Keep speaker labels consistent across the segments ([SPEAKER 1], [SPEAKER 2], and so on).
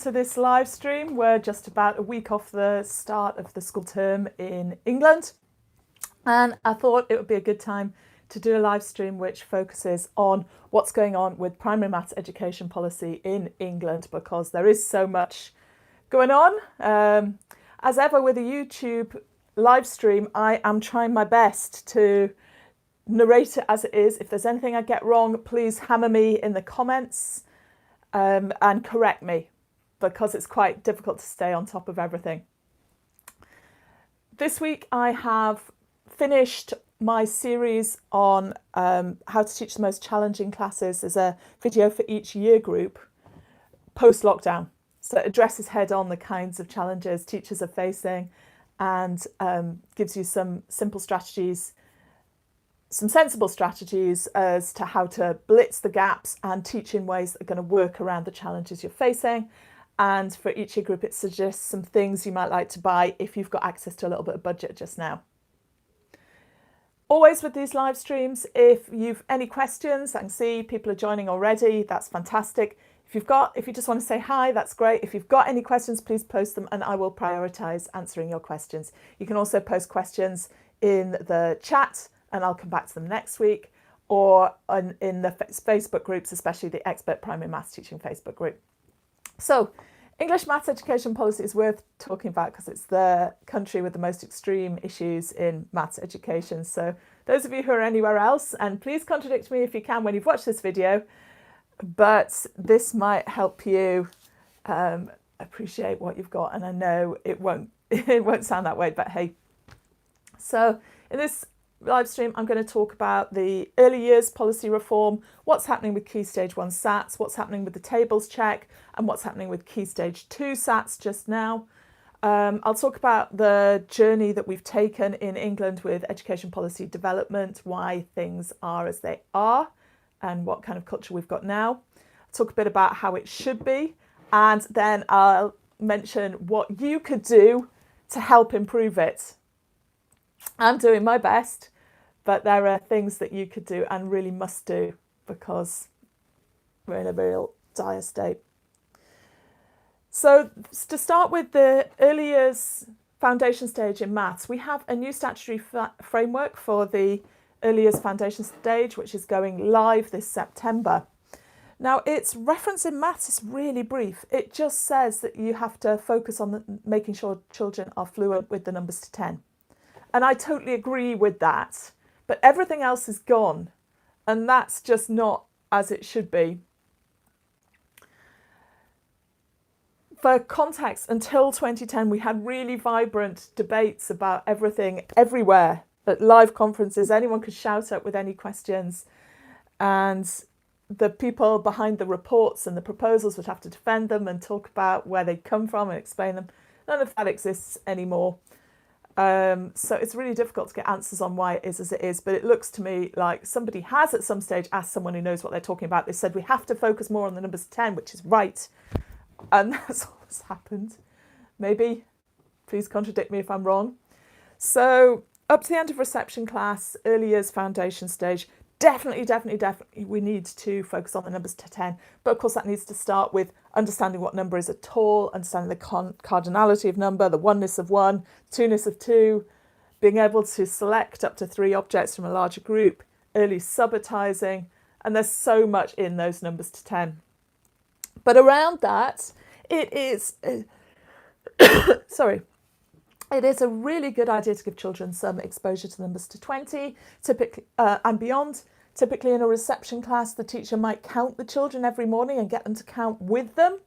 [SPEAKER 1] to this live stream. We're just about a week off the start of the school term in England, and I thought it would be a good time to do a live stream which focuses on what's going on with primary maths education policy in England, because there is so much going on. As ever with a YouTube live stream, I am trying my best to narrate it as it is. If there's anything I get wrong, please hammer me in the comments and correct me, because it's quite difficult to stay on top of everything. This week I have finished my series on how to teach the most challenging classes. There's a video for each year group post-lockdown. So it addresses head-on the kinds of challenges teachers are facing and gives you some simple strategies, some sensible strategies as to how to blitz the gaps and teach in ways that are going to work around the challenges you're facing. And for each year group, it suggests some things you might like to buy if you've got access to a little bit of budget just now. Always with these live streams, if you've any questions, I can see people are joining already. That's fantastic. If you just want to say hi, that's great. If you've got any questions, please post them and I will prioritise answering your questions. You can also post questions in the chat and I'll come back to them next week, or in the Facebook groups, especially the Expert Primary Maths Teaching Facebook group. So English maths education policy is worth talking about because it's the country with the most extreme issues in maths education. So those of you who are anywhere else, and please contradict me if you can when you've watched this video, but this might help you appreciate what you've got. And I know it won't sound that way, but hey. So in this live stream, I'm going to talk about the early years policy reform, what's happening with Key Stage 1 SATs, what's happening with the tables check, and what's happening with Key Stage 2 SATs just now. I'll talk about the journey that we've taken in England with education policy development, why things are as they are, and what kind of culture we've got now. I'll talk a bit about how it should be, and then I'll mention what you could do to help improve it. I'm doing my best, but there are things that you could do and really must do because we're in a real dire state. So to start with the early years foundation stage in maths, we have a new statutory framework for the early years foundation stage, which is going live this September. Now, its reference in maths is really brief. It just says that you have to focus on making sure children are fluent with the numbers to 10. And I totally agree with that, but everything else is gone, and that's just not as it should be. For context, until 2010, we had really vibrant debates about everything, everywhere. At live conferences, anyone could shout up with any questions, and the people behind the reports and the proposals would have to defend them and talk about where they'd come from and explain them. None of that exists anymore. So it's really difficult to get answers on why it is as it is, but it looks to me like somebody has at some stage asked someone who knows what they're talking about. They said we have to focus more on the numbers 10, which is right. And that's all that's happened. Maybe, please contradict me if I'm wrong. So up to the end of reception class, early years foundation stage, definitely we need to focus on the numbers to 10. But of course that needs to start with understanding what number is at all, understanding the cardinality of number, the oneness of 1, two-ness of 2, being able to select up to 3 objects from a larger group, early subitizing, and there's so much in those numbers to 10. But around that, it is, it is a really good idea to give children some exposure to numbers to 20, typically and beyond. Typically in a reception class, the teacher might count the children every morning and get them to count with them.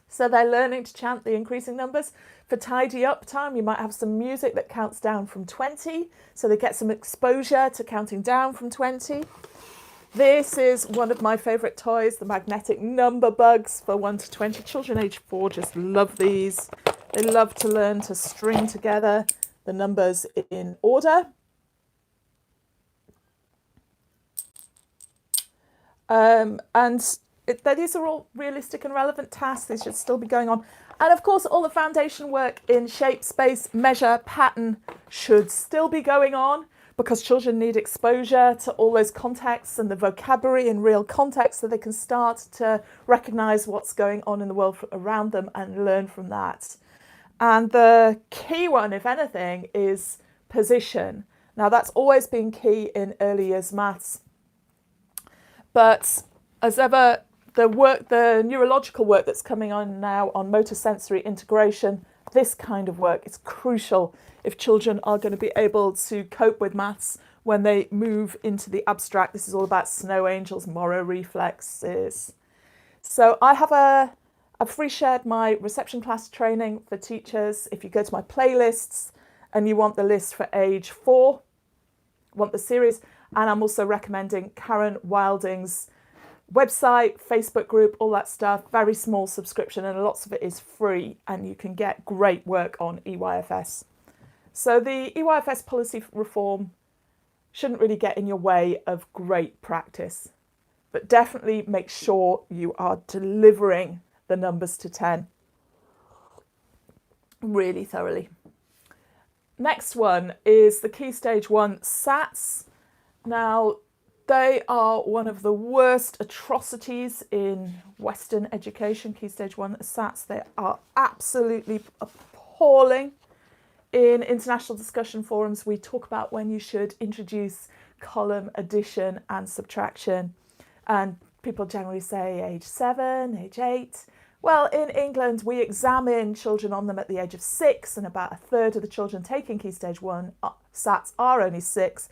[SPEAKER 1] So they're learning to chant the increasing numbers. For tidy up time, you might have some music that counts down from 20, so they get some exposure to counting down from 20. This is one of my favourite toys, the magnetic number bugs for 1 to 20. Children age 4 just love these. They love to learn to string together the numbers in order. These are all realistic and relevant tasks. They should still be going on. And of course, all the foundation work in shape, space, measure, pattern should still be going on. because children need exposure to all those contexts and the vocabulary in real context so they can start to recognise what's going on in the world around them and learn from that. And the key one, if anything, is position. Now, that's always been key in early years maths. But as ever, the neurological work that's coming on now on motor sensory integration, this kind of work is crucial if children are going to be able to cope with maths when they move into the abstract. This is all about snow angels, Moro reflexes. So I've free shared my reception class training for teachers. If you go to my playlists and you want the list for age 4, want the series, and I'm also recommending Karen Wilding's website, Facebook group, all that stuff. Very small subscription and lots of it is free and you can get great work on EYFS. So the EYFS policy reform shouldn't really get in your way of great practice, but definitely make sure you are delivering the numbers to 10 really thoroughly. Next one is the Key Stage 1 SATs. Now, they are one of the worst atrocities in Western education, Key Stage 1 SATs. They are absolutely appalling. In international discussion forums, we talk about when you should introduce column addition and subtraction. And people generally say age 7, age 8. Well, in England, we examine children on them at the age of 6, and about a third of the children taking Key Stage 1 SATs are only 6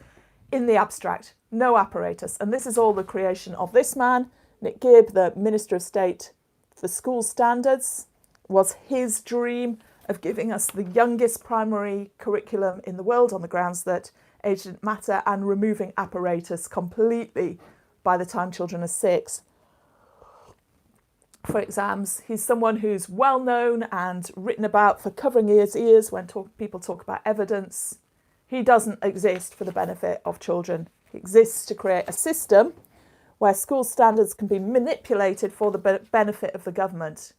[SPEAKER 1] in the abstract, no apparatus. And this is all the creation of this man, Nick Gibb, the Minister of State for School Standards. Was his dream of giving us the youngest primary curriculum in the world on the grounds that age didn't matter and removing apparatus completely by the time children are 6 for exams. He's someone who's well known and written about for covering ears when people talk about evidence. He doesn't exist for the benefit of children. He exists to create a system where school standards can be manipulated for the benefit of the government.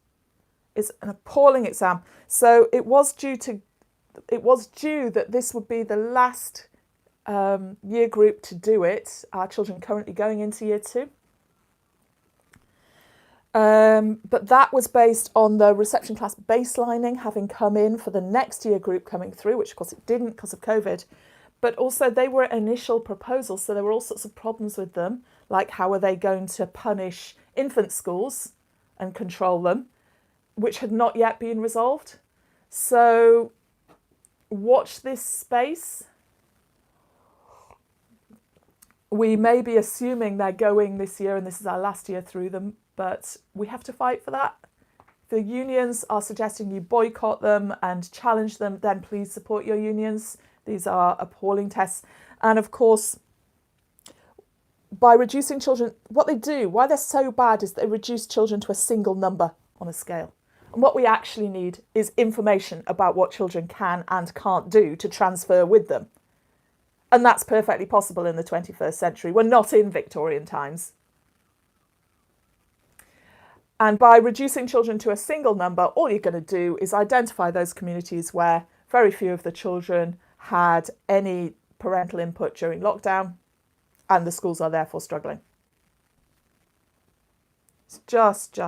[SPEAKER 1] It's an appalling exam. So it was due that this would be the last year group to do it. Our children currently going into year 2. But that was based on the reception class baselining having come in for the next year group coming through, which of course it didn't because of COVID. But also they were initial proposals, so there were all sorts of problems with them, like how are they going to punish infant schools and control them, which had not yet been resolved. So watch this space. We may be assuming they're going this year and this is our last year through them, but we have to fight for that. The unions are suggesting you boycott them and challenge them, then please support your unions. These are appalling tests. And of course, by reducing children, what they do, why they're so bad is they reduce children to a single number on a scale. And what we actually need is information about what children can and can't do to transfer with them. And that's perfectly possible in the 21st century. We're not in Victorian times. And by reducing children to a single number, all you're going to do is identify those communities where very few of the children had any parental input during lockdown, and the schools are therefore struggling. It's just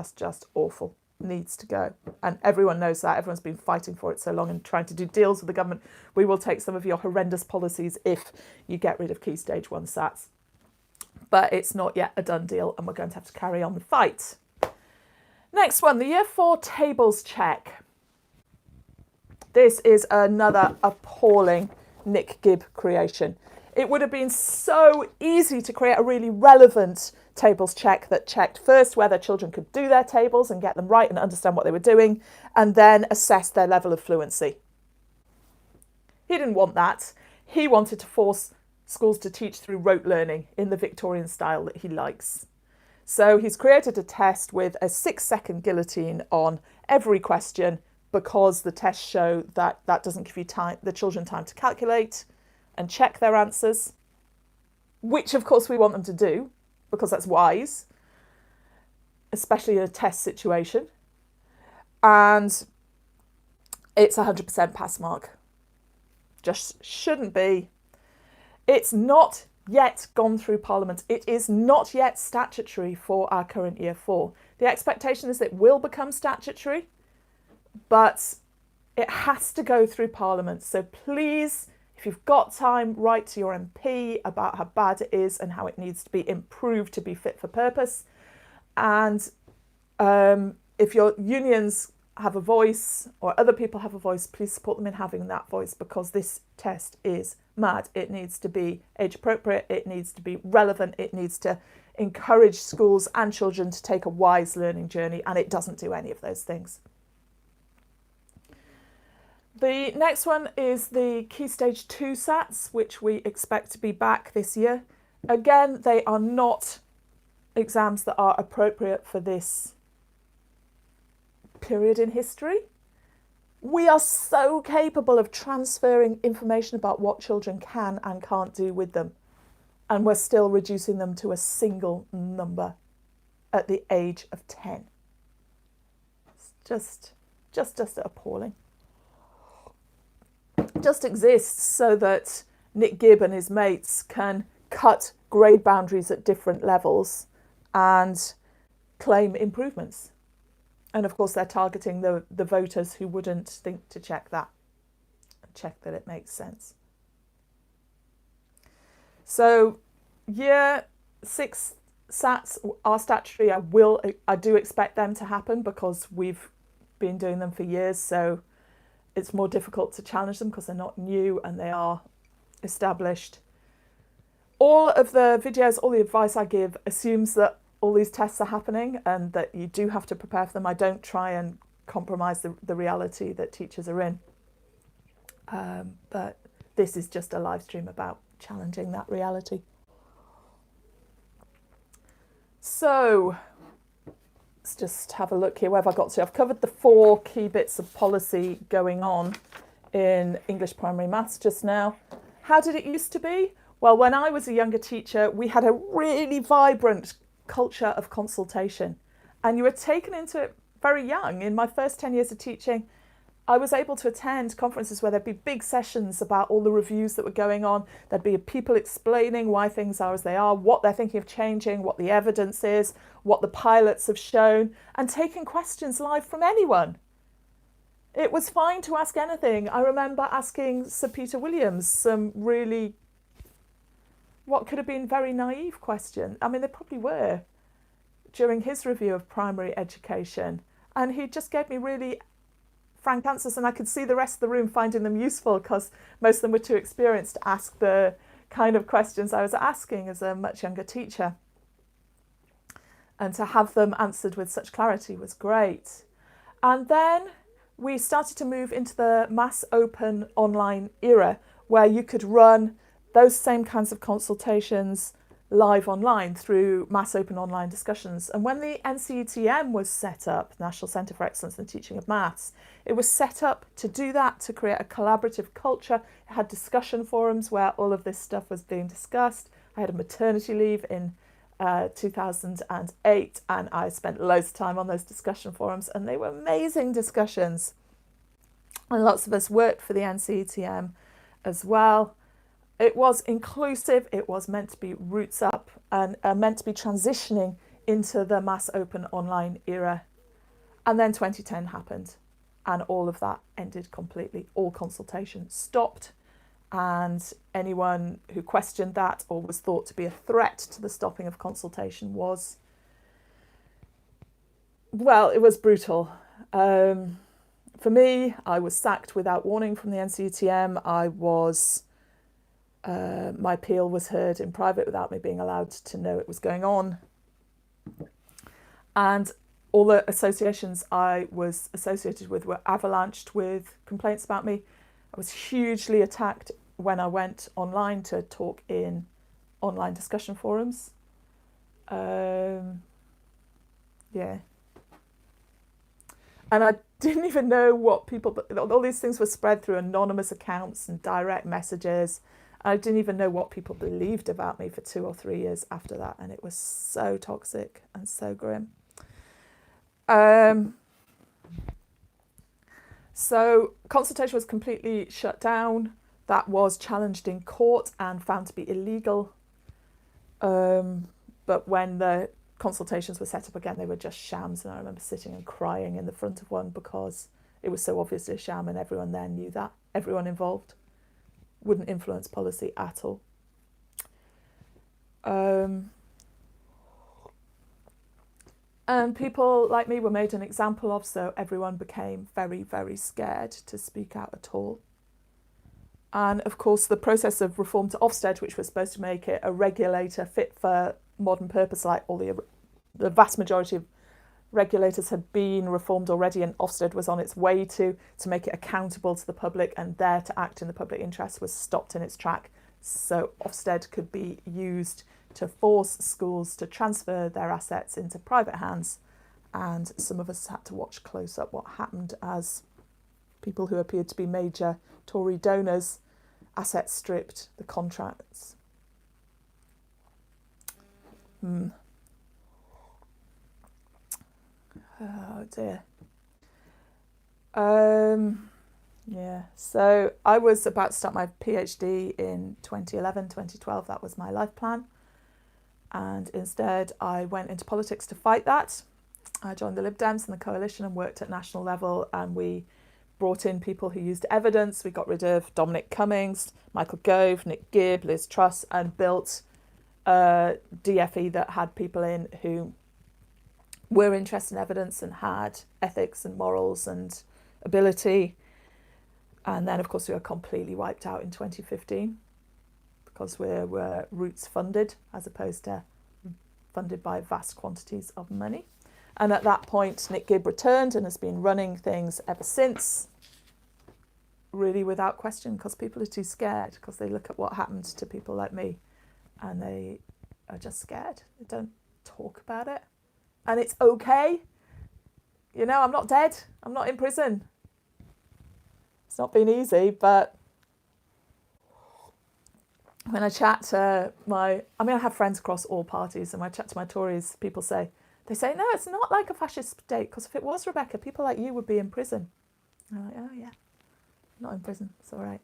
[SPEAKER 1] awful. Needs to go. And everyone knows that. Everyone's been fighting for it so long and trying to do deals with the government. We will take some of your horrendous policies if you get rid of Key Stage 1 SATs. But it's not yet a done deal, and we're going to have to carry on the fight. Next one, the Year 4 tables check. This is another appalling Nick Gibb creation. It would have been so easy to create a really relevant tables check that checked first whether children could do their tables and get them right and understand what they were doing, and then assess their level of fluency. He didn't want that. He wanted to force schools to teach through rote learning in the Victorian style that he likes. So he's created a test with a 6-second guillotine on every question, because the tests show that that doesn't give you the children time to calculate and check their answers, which of course we want them to do because that's wise, especially in a test situation. And it's 100% pass mark. Just shouldn't be. It's not yet gone through Parliament. It is not yet statutory for our current Year 4. The expectation is it will become statutory, but it has to go through Parliament. So please, if you've got time, write to your MP about how bad it is and how it needs to be improved to be fit for purpose. And if your unions have a voice or other people have a voice, please support them in having that voice, because this test is mad. It needs to be age appropriate, it needs to be relevant, it needs to encourage schools and children to take a wise learning journey, and it doesn't do any of those things. The next one is the Key Stage 2 SATs, which we expect to be back this year. Again, they are not exams that are appropriate for this period in history. We are so capable of transferring information about what children can and can't do with them, and we're still reducing them to a single number at the age of 10. It's just appalling. Just exists so that Nick Gibb and his mates can cut grade boundaries at different levels and claim improvements. And of course, they're targeting the voters who wouldn't think to check that and check that it makes sense. So Year 6 SATs are statutory. I do expect them to happen because we've been doing them for years. So it's more difficult to challenge them because they're not new and they are established. All of the videos, all the advice I give assumes that all these tests are happening and that you do have to prepare for them. I don't try and compromise the reality that teachers are in. But this is just a live stream about challenging that reality. So let's just have a look here. Where have I got to? I've covered the 4 key bits of policy going on in English primary maths just now. How did it used to be? Well, when I was a younger teacher, we had a really vibrant culture of consultation, and you were taken into it very young. In my first 10 years of teaching, I was able to attend conferences where there'd be big sessions about all the reviews that were going on. There'd be people explaining why things are as they are, what they're thinking of changing, what the evidence is, what the pilots have shown, and taking questions live from anyone. It was fine to ask anything. I remember asking Sir Peter Williams some really, what could have been very naive questions. I mean, they probably were, during his review of primary education. And he just gave me really frank answers, and I could see the rest of the room finding them useful because most of them were too experienced to ask the kind of questions I was asking as a much younger teacher. And to have them answered with such clarity was great. And then we started to move into the mass open online era, where you could run those same kinds of consultations live online through mass open online discussions. And when the NCETM was set up, National Centre for Excellence in the Teaching of Maths, it was set up to do that, to create a collaborative culture. It had discussion forums where all of this stuff was being discussed. I had a maternity leave in 2008, and I spent loads of time on those discussion forums, and they were amazing discussions. And lots of us worked for the NCETM as well. It was inclusive, it was meant to be roots up and meant to be transitioning into the mass open online era. And then 2010 happened and all of that ended completely. All consultation stopped, and anyone who questioned that or was thought to be a threat to the stopping of consultation was, well, it was brutal. For me, I was sacked without warning from the NCETM. My appeal was heard in private without me being allowed to know it was going on. And all the associations I was associated with were avalanched with complaints about me. I was hugely attacked when I went online to talk in online discussion forums. Yeah. And I didn't even know what people, all these things were spread through anonymous accounts and direct messages. I didn't even know what people believed about me for 2 or 3 years after that. And it was so toxic and so grim. So consultation was completely shut down. That was challenged in court and found to be illegal. But when the consultations were set up again, they were just shams. And I remember sitting and crying in the front of one because it was so obviously a sham, and everyone there knew that. Everyone involved wouldn't influence policy at all. And people like me were made an example of, so everyone became very, very scared to speak out at all. And of course, the process of reform to Ofsted, which was supposed to make it a regulator fit for modern purpose, like all the vast majority of regulators had been reformed already, and Ofsted was on its way to make it accountable to the public and there to act in the public interest, was stopped in its track. So Ofsted could be used to force schools to transfer their assets into private hands. And some of us had to watch close up what happened as people who appeared to be major Tory donors assets stripped, the contracts. Oh dear. Yeah, so I was about to start my PhD in 2011, 2012. That was my life plan. And instead I went into politics to fight that. I joined the Lib Dems and the coalition and worked at national level, and we brought in people who used evidence. We got rid of Dominic Cummings, Michael Gove, Nick Gibb, Liz Truss, and built a DFE that had people in who were interested in evidence and had ethics and morals and ability. And then, of course, we were completely wiped out in 2015 because we were roots funded as opposed to funded by vast quantities of money. And at that point, Nick Gibb returned and has been running things ever since, really without question, because people are too scared, because they look at what happened to people like me and they are just scared. They don't talk about it. And it's okay. You know, I'm not dead. I'm not in prison. It's not been easy, but when I chat to I have friends across all parties, and when I chat to my Tories, they say, no, it's not like a fascist state, because if it was, Rebecca, people like you would be in prison. And I'm like, oh yeah, not in prison, it's all right.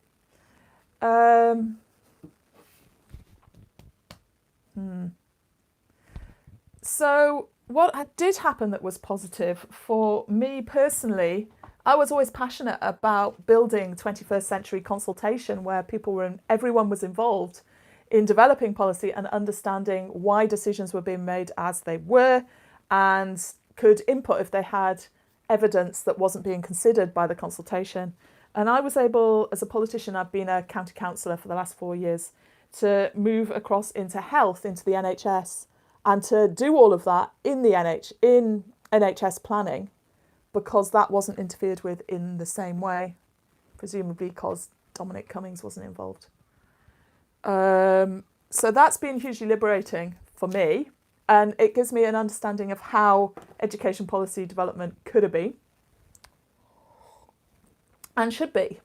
[SPEAKER 1] So what did happen that was positive for me personally, I was always passionate about building 21st century consultation where everyone was involved in developing policy and understanding why decisions were being made as they were, and could input if they had evidence that wasn't being considered by the consultation. And I was able, as a politician, I've been a county councillor for the last 4 years, to move across into health, into the NHS, and to do all of that in NHS planning, because that wasn't interfered with in the same way, presumably because Dominic Cummings wasn't involved. So that's been hugely liberating for me, and it gives me an understanding of how education policy development could have been and should be.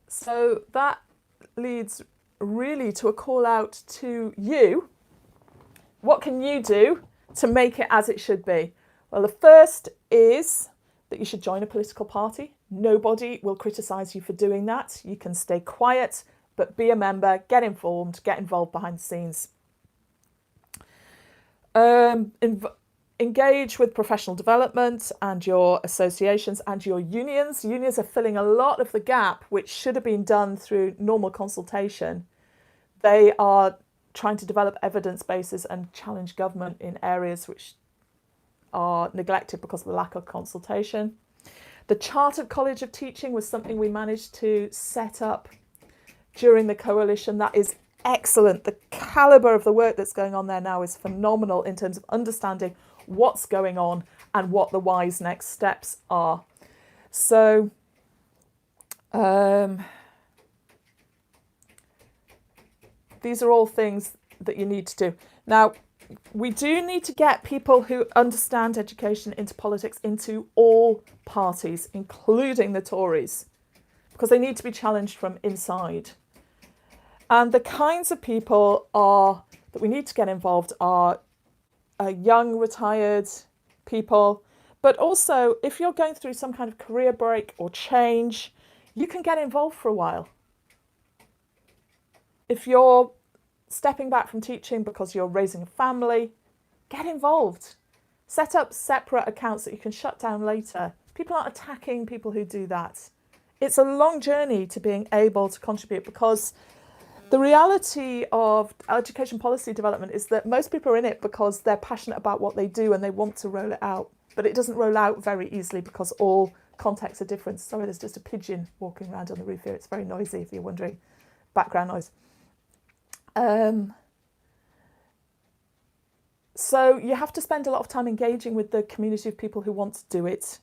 [SPEAKER 1] So that leads really to a call out to you. What can you do to make it as it should be? Well, the first is that you should join a political party. Nobody will criticise you for doing that. You can stay quiet, but be a member, get informed, get involved behind the scenes. Engage with professional development and your associations and your unions. Unions are filling a lot of the gap which should have been done through normal consultation. They are trying to develop evidence bases and challenge government in areas which are neglected because of the lack of consultation. The Chartered College of Teaching was something we managed to set up during the coalition. That is excellent. The calibre of the work that's going on there now is phenomenal in terms of understanding what's going on and what the wise next steps are. So these are all things that you need to do. Now, we do need to get people who understand education into politics, into all parties, including the Tories, because they need to be challenged from inside. And the kinds of people that we need to get involved are young, retired people. But also, if you're going through some kind of career break or change, you can get involved for a while. if you're stepping back from teaching because you're raising a family, get involved. Set up separate accounts that you can shut down later. People aren't attacking people who do that. It's a long journey to being able to contribute, because the reality of education policy development is that most people are in it because they're passionate about what they do and they want to roll it out. But it doesn't roll out very easily because all contexts are different. Sorry, there's just a pigeon walking around on the roof here. It's very noisy if you're wondering. Background noise. So you have to spend a lot of time engaging with the community of people who want to do it,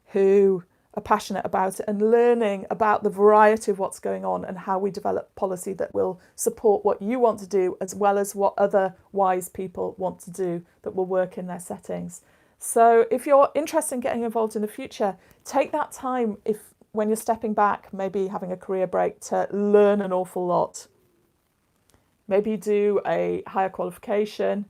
[SPEAKER 1] who are passionate about it, and learning about the variety of what's going on and how we develop policy that will support what you want to do, as well as what other wise people want to do that will work in their settings. So if you're interested in getting involved in the future, take that time, when you're stepping back, maybe having a career break, to learn an awful lot. Maybe do a higher qualification,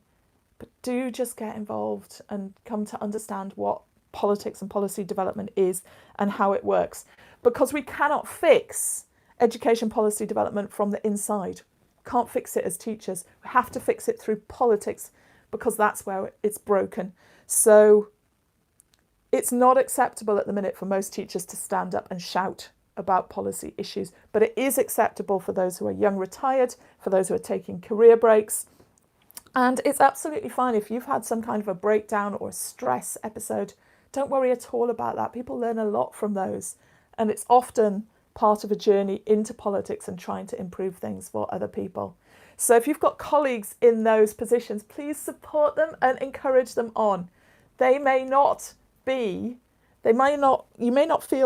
[SPEAKER 1] but do just get involved and come to understand what politics and policy development is and how it works. Because we cannot fix education policy development from the inside. Can't fix it as teachers. We have to fix it through politics, because that's where it's broken. So it's not acceptable at the minute for most teachers to stand up and shout about policy issues, but it is acceptable for those who are young retired, for those who are taking career breaks. And it's absolutely fine if you've had some kind of a breakdown or a stress episode. Don't worry at all about that. People learn a lot from those. And it's often part of a journey into politics and trying to improve things for other people. So if you've got colleagues in those positions, please support them and encourage them on. You may not feel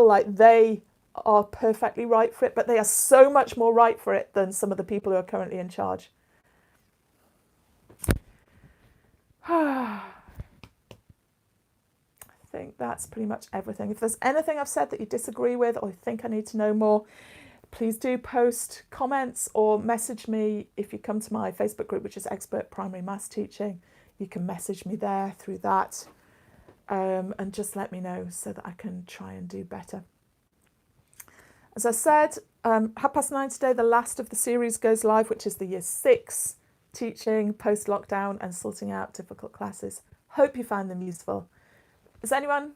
[SPEAKER 1] like they are perfectly right for it, but they are so much more right for it than some of the people who are currently in charge. I think that's pretty much everything. If there's anything I've said that you disagree with or think I need to know more, please do post comments or message me. If you come to my Facebook group, which is Expert Primary Maths Teaching, you can message me there through that, and just let me know so that I can try and do better. As I said, 9:30 today, the last of the series goes live, which is the Year 6 teaching post-lockdown and sorting out difficult classes. Hope you find them useful. There's a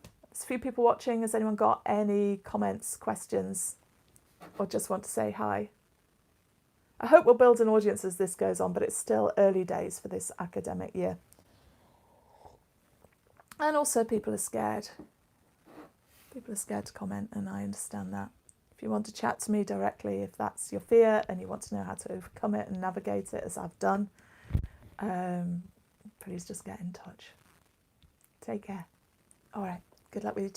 [SPEAKER 1] few people watching, has anyone got any comments, questions, or just want to say hi? I hope we'll build an audience as this goes on, but it's still early days for this academic year. And also people are scared. People are scared to comment, and I understand that. If you want to chat to me directly, if that's your fear and you want to know how to overcome it and navigate it as I've done, please just get in touch. Take care. All right. Good luck with your teaching.